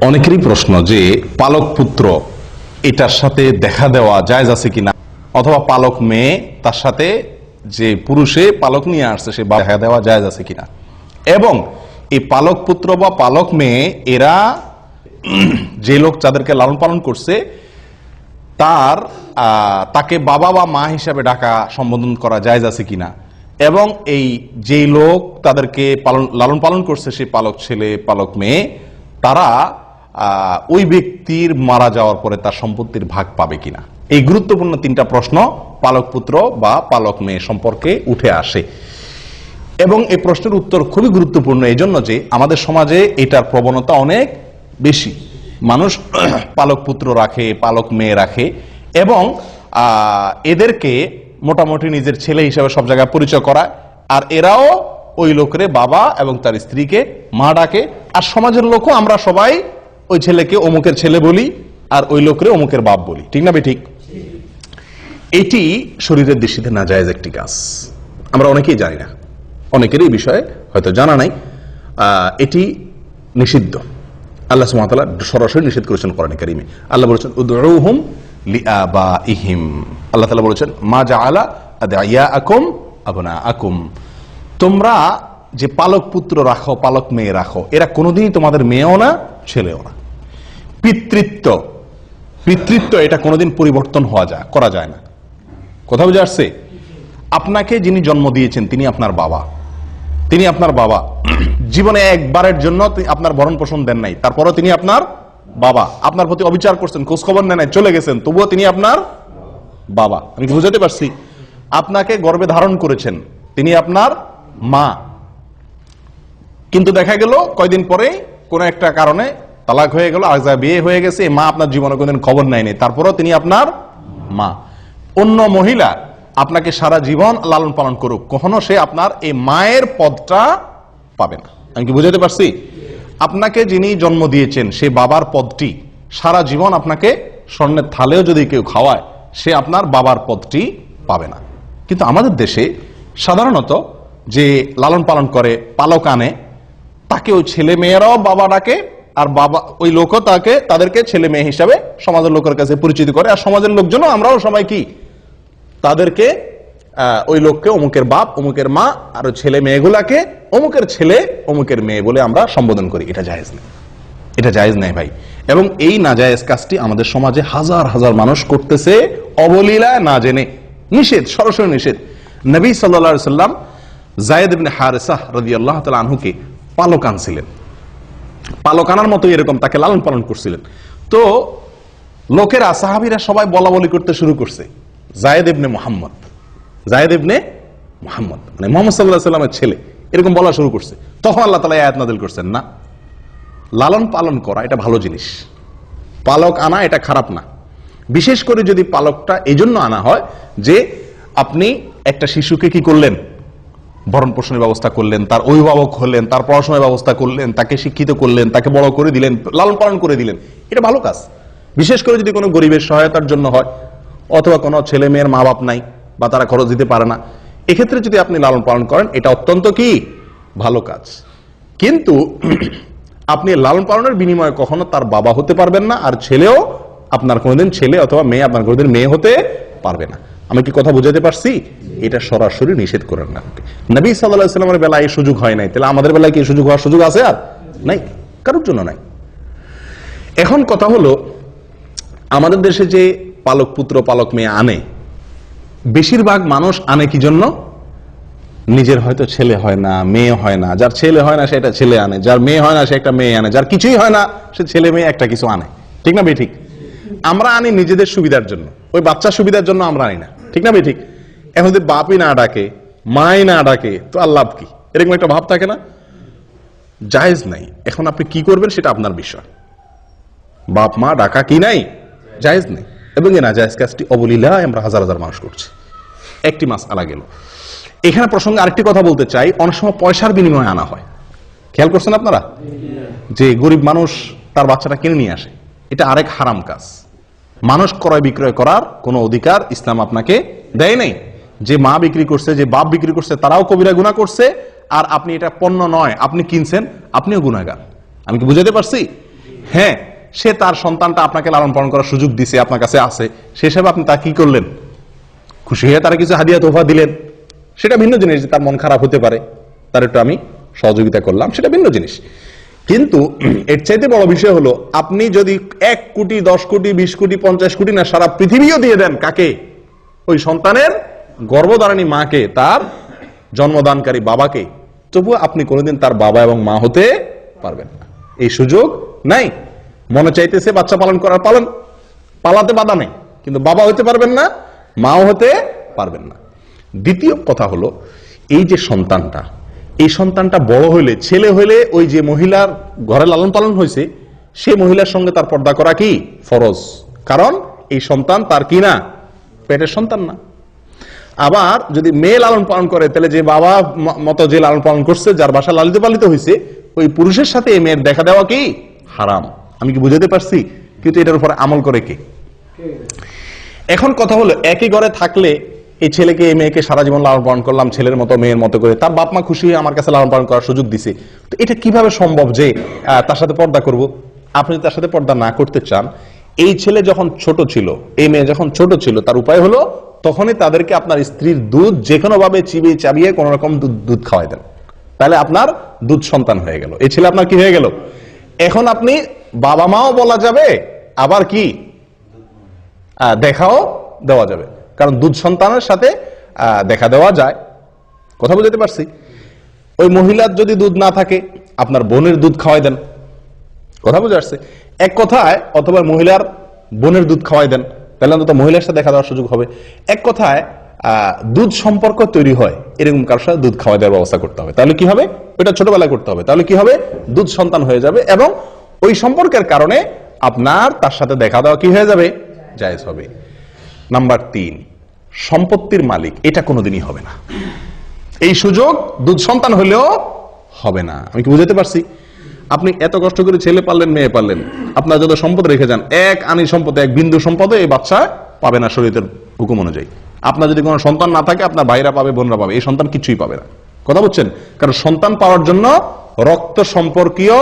অনেকেরই প্রশ্ন যে পালক পুত্র এটার সাথে দেখা দেওয়া জায়েজ আছে কিনা, অথবা পালক মেয়ে তার সাথে যে পুরুষে পালক নিয়ে আসছে সে দেখা দেওয়া জায়েজ আছে কিনা, এবং এই পালক পুত্র বা পালক মেয়ে এরা যে লোক যাদেরকে লালন পালন করছে তাকে বাবা বা মা হিসাবে ডাকা সম্বোধন করা জায়েজ আছে কিনা, এবং এই যে লোক তাদেরকে লালন পালন করছে সে পালক ছেলে পালক মেয়ে তারা ওই ব্যক্তির মারা যাওয়ার পরে তার সম্পত্তির ভাগ পাবে কিনা, এই গুরুত্বপূর্ণ তিনটা প্রশ্ন পালক পুত্র বা পালক মেয়ে সম্পর্কে উঠে আসে। এবং এই প্রশ্নের উত্তর খুবই গুরুত্বপূর্ণ এই জন্য যে আমাদের সমাজে এটার প্রবণতা অনেক বেশি। মানুষ পালক পুত্র রাখে, পালক মেয়ে রাখে, এবং এদেরকে মোটামুটি নিজের ছেলে হিসেবে সব জায়গায় পরিচয় করায়, আর এরাও ওই লোকের বাবা এবং তার স্ত্রীকে মা ডাকে, আর সমাজের লোকও আমরা সবাই ওই ছেলেকে অমুকের ছেলে বলি আর ওই লোকের অমুকের বাপ বলি, ঠিক না ঠিক? এটি শরীরের দৃষ্টিতে নাজায়েজ একটি কাজ, আমরা অনেকেই জানি না, অনেকেরই বিষয়ে হয়তো জানা নাই। এটি নিষিদ্ধ, আল্লাহ সুবহানাহু ওয়া তাআলা সরাসরি নিষেধ করেছেন কোরআনে কারীমে। আল্লাহ বলেছেন উদউহুম লিআবাইহিম, আল্লাহ তাআলা বলেছেন মা জাআলা আদইয়াআকুম আবনাআকুম, তোমরা যে পালক পুত্র রাখো পালক মেয়ে রাখো এরা কোনোদিনই তোমাদের মেয়েও না ছেলেও না। পিতৃত্ব এটা কোনোদিন পরিবর্তন করা যায় না। কথা বুঝে আসছে? আপনাকে যিনি জন্ম দিয়েছেন তিনি আপনার বাবা, জীবনে একবারের জন্য আপনার ভরণ পোষণ দেন নাই, তারপরও তিনি আপনার বাবা, আপনার প্রতি অবিচার করছেন, খোঁজ খবর নেন নাই, চলে গেছেন, তবুও তিনি আপনার বাবা। আমি কি বুঝাতে পারছি? আপনাকে গর্ভে ধারণ করেছেন, তিনি আপনার মা, কিন্তু দেখা গেল কয়দিন পরে কোন একটা কারণে তালাক হয়ে গেল, আরেক বিয়ে হয়ে গেছে, মা আপনার জীবনে কোনদিন খবর নেয়নি, তারপরও তিনি আপনার মা। অন্য মহিলা আপনাকে সারা জীবন লালন পালন করুক, কখনো সে আপনার এই মায়ের পদটা পাবে না। আমি কি বুঝাতে পারছি? আপনাকে যিনি জন্ম দিয়েছেন সে বাবার পদটি সারা জীবন আপনাকে স্বর্ণের থালেও যদি কেউ খাওয়ায় সে আপনার বাবার পদটি পাবে না। কিন্তু আমাদের দেশে সাধারণত যে লালন পালন করে পালক আনে তাকে ওই ছেলে মেয়েরাও বাবা ডাকে, আর বাবা ওই লোকও তাদেরকে ছেলে মেয়ে হিসাবে সমাজের লোকের কাছে পরিচিত করে, আর সমাজের লোকজনও আমরাও সবাই কি তাদেরকে ওই লোককে অমুকের বাপ অমুকের মা, আর ওই ছেলে মেয়েগুলাকে অমুকের ছেলে অমুকের মেয়ে বলে আমরা সম্বোধন করি। এটা জায়েজ নেই ভাই। এবং এই নাজায়েজ কাজটি আমাদের সমাজে হাজার হাজার মানুষ করতেছে অবলীলায়, না জেনে। নিষেধ, সরাসরি নিষেধ। নবী সাল্লাল্লাহু আলাইহি সাল্লাম যায়েদ ইবনে হারেসাহ রাদিয়াল্লাহু তাআলা আনহুকে পালক আনছিলেন, পালক আনার মতো এরকম তাকে লালন পালন করছিলেন। তো লোকেরা সাহাবীরা সবাই বলা বলি করতে শুরু করছে যায়েদ ইবনে মুহাম্মদ, মানে মুহাম্মদ সাল্লাল্লাহু আলাইহি সাল্লামের ছেলে, এরকম বলা শুরু করছে। তখন আল্লাহ তাআলা আয়াত নাযিল করছেন, না, লালন পালন করা এটা ভালো জিনিস, পালক আনা এটা খারাপ না। বিশেষ করে যদি পালকটা এই জন্য আনা হয় যে আপনি একটা শিশুকে কি করলেন, ভরণ পোষণের ব্যবস্থা করলেন, তার অভিভাবক হলেন, তার পড়াশোনার ব্যবস্থা করলেন, তাকে শিক্ষিত করলেন, তাকে বড় করে দিলেন, লালন পালন করে দিলেন, এটা ভালো কাজ। বিশেষ করে যদি কোনো গরিবের সহায়তার জন্য হয়, অথবা কোনো ছেলে মেয়ের মা বাপ নাই বা তারা খরচ দিতে পারে না, এক্ষেত্রে যদি আপনি লালন পালন করেন এটা অত্যন্ত কি ভালো কাজ। কিন্তু আপনি লালন পালনের বিনিময়ে কখনো তার বাবা হতে পারবেন না, আর ছেলেও আপনার কোনোদিন ছেলে অথবা মেয়ে আপনার কোনোদিন মেয়ে হতে পারবে না। আমি কি কথা বুঝাতে পারছি? এটা সরাসরি নিষেধ করেন না। নবী সাল্লাল্লাহু আলাইহি সাল্লামের বেলায় এই সুযোগ হয় নাই, তাহলে আমাদের বেলায় কি সুযোগ হওয়ার সুযোগ আছে? আর নাই, কারোর জন্য নাই। এখন কথা হলো, আমাদের দেশে যে পালক পুত্র পালক মেয়ে আনে, বেশিরভাগ মানুষ আনে কি জন্য? নিজের হয়তো ছেলে হয় না, মেয়ে হয় না, যার ছেলে হয় না সে একটা ছেলে আনে, যার মেয়ে হয় না সে একটা মেয়ে আনে, যার কিছুই হয় না সে ছেলে মেয়ে একটা কিছু আনে, ঠিক না ঠিক? আমরা আনি নিজেদের সুবিধার জন্য, ওই বাচ্চার সুবিধার জন্য আমরা আনি না, ঠিক না ঠিক? এখন যদি বাপই না ডাকে মাই না ডাকে তো আল্লাহ কি, এরকম একটা ভাব থাকে না? জায়েজ নাই। এখন আপনি কি করবেন সেটা আপনার বিষয়, বাপ মা ডাকা কি নাই, জায়েজ নেই। এবং এই নাজায়েজ কাজটি অবলীলায় আমরা হাজার হাজার মানুষ করছি। একটি মাসআলা গেল। এখানে প্রসঙ্গে আরেকটি কথা বলতে চাই, অনেক সময় পয়সার বিনিময়ে আনা হয়, খেয়াল করছেন আপনারা? যে গরিব মানুষ তার বাচ্চাটা কিনে নিয়ে আসে, এটা আরেক হারাম কাজ। মানুষ ক্রয় বিক্রয় করার কোনো অধিকার ইসলাম আপনাকে দেয় নাই। যে মা বিক্রি করছে, যে বাপ বিক্রি করছে, তারাও কবিরা গুনাহ করছে, আর আপনি এটা পণ্য নয়, আপনি কিনছেন, আপনিও গুনাহগার। আমি কি বুঝাতে পারছি? হ্যাঁ, সে তার সন্তানটা আপনাকে লালন পালন করার সুযোগ দিছে, আপনার কাছে আছে, সে হিসাবে আপনি তা কি করলেন, খুশি হয়ে তারা কিছু হাদিয়া তোফা দিলেন, সেটা ভিন্ন জিনিস। তার মন খারাপ হতে পারে, তার একটু আমি সহযোগিতা করলাম, সেটা ভিন্ন জিনিস। কিন্তু এর চাইতে বড় বিষয় হলো, আপনি যদি 1 কোটি 10 কোটি 20 কোটি 50 কোটি না সারা পৃথিবীও দিয়ে দেন, কাকে? ওই সন্তানের গর্ভধারিণী মাকে, তার জন্মদানকারী বাবাকে, তবুও আপনি কোনোদিন তার বাবা এবং মা হতে পারবেন না। এই সুযোগ নাই। মনে চাইতেছে বাচ্চা পালন করার, পালন, পালাতে বাধা নেই, কিন্তু বাবা হতে পারবেন না, মাও হতে পারবেন না। দ্বিতীয় কথা হলো, এই যে সন্তানটা, এই সন্তানটা বড় হইলে, ছেলে হইলে, ওই যে মহিলার ঘরে লালন পালন হয়েছে, সেই মহিলার সঙ্গে তার পর্দা করা কি ফরজ, কারণ এই সন্তান তার কি না, পেটের সন্তান না। আবার যদি মেয়ে লালন পালন করে, তাহলে যে বাবা মতো যে লালন পালন করছে, যার বাসা লালিত পালিত হয়েছে, ওই পুরুষের সাথে এই মেয়ের দেখা দেওয়া কি হারাম। আমি কি বুঝাতে পারছি? কিন্তু এটার উপরে আমল করে কে? এখন কথা হলো, একই ঘরে থাকলে এই ছেলেকে এই মেয়েকে সারা জীবন লালন পালন করলাম, ছেলের মতো মেয়ের মতো করে, তার বাপ মা খুশি হয়ে আমার কাছে লালন পালন করার সুযোগ দিছে, তো এটা কিভাবে সম্ভব যে তার সাথে পর্দা করব? আপনি তার সাথে পর্দা না করতে চান, এই ছেলে যখন ছোট ছিল, এই মেয়ে যখন ছোট ছিল, তার উপায় হলো তখনই তাদেরকে আপনার স্ত্রীর দুধ যে কোনো ভাবে চিবিয়ে চাবিয়ে কোন রকম দুধ খাওয়াই দেন, তাহলে আপনার দুধ সন্তান হয়ে গেল, এই ছেলে আপনার কি হয়ে গেল। এখন আপনি বাবা মাও বলা যাবে, আবার কি দেখাও দেওয়া যাবে, কারণ দুধ সন্তানের সাথে দেখা দেওয়া যায়। কথা বুঝতে পারছি? ওই মহিলার যদি দুধ না থাকে, আপনার বোনের দুধ খাওয়াই দেন। কথা বুঝে আসছে? এক কথায়, অথবা মহিলার বোনের দুধ খাওয়াই দেন, তাহলে অন্তত মহিলার সাথে দেখা দেওয়ার সুযোগ হবে। এক কথায় দুধ সম্পর্ক তৈরি হয়, এরকম কারোর সাথে দুধ খাওয়াই দেওয়ার ব্যবস্থা করতে হবে। তাহলে কি হবে? ওইটা ছোটবেলায় করতে হবে। তাহলে কি হবে? দুধ সন্তান হয়ে যাবে, এবং ওই সম্পর্কের কারণে আপনার তার সাথে দেখা দেওয়া কি হয়ে যাবে, জায়েজ হবে। নাম্বার 3, সম্পত্তির মালিক এটা কোনোদিনই হবে না। এই সুযোগ দুধ সন্তান হলেও হবে না। আমি কি বুঝাতে পারছি? আপনি এত কষ্ট করে ছেলে পাললেন, মেয়ে পাললেন, আপনার যত সম্পদ রেখে যান, এক আনি সম্পদ, এক বিন্দু সম্পদ এই বাচ্চা পাবে না শরীয়তের হুকুম অনুযায়ী। আপনার যদি কোনো সন্তান না থাকে, আপনার ভাইরা পাবে, বোনরা পাবে, এই সন্তান কিছুই পাবে না। কথা বুঝছেন? কারণ সন্তান পাওয়ার জন্য রক্ত সম্পর্কীয়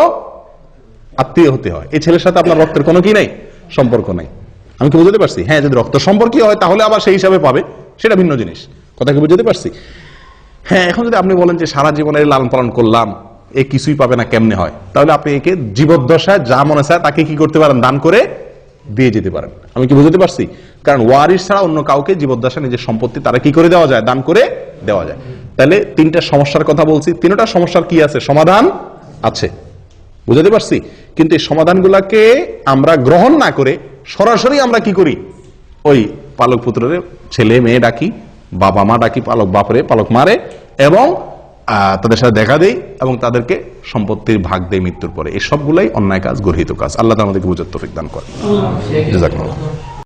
আত্মীয় হতে হয়। এই ছেলের সাথে আপনার রক্তের কোনো কি নাই, সম্পর্ক নাই। আমি কি বুঝতে পারছি? হ্যাঁ, যদি রক্ত সম্পর্কীয় হয় তাহলে আবার সেই হিসাবে পাবে, সেটা ভিন্ন জিনিস। কথা কি বুঝতে পারছি? হ্যাঁ, এখন যদি আপনি বলেন যে সারা জীবনের লালন পালন করলাম, এ কিছুই পাবে না, কেমনে হয়? তাহলে আপনি একে জীবদ্দশায় যা মনে চায় তাকে কি করতে পারেন, দান করে দিয়ে যেতে পারেন। আমি কি বুঝতে পারছি? কারণ ওয়ারিস ছাড়া অন্য কাউকে জীবদ্দশায় নিজের সম্পত্তি তারা কি করে দেওয়া যায়, দান করে দেওয়া যায়। তাহলে 3টা সমস্যার কথা বলছি, 3টা সমস্যার কি আছে, সমাধান আছে। বুঝতে পারছি? কিন্তু এই সমাধানগুলোকে আমরা গ্রহণ না করে সরাসরি আমরা কি করি, ওই পালক পুত্রের ছেলে মেয়ে ডাকি, বাবা মা ডাকি, পালক বাপরে পালক মারে, এবং তাদের সাথে দেখা দেই, এবং তাদেরকে সম্পত্তির ভাগ দেয় মৃত্যুর পরে। এই সবগুলাই অন্যায় কাজ, গর্হিত কাজ। আল্লাহ তাআলা আমাদেরকে বুঝার তৌফিক দান করেন। জাযাকাল্লাহ।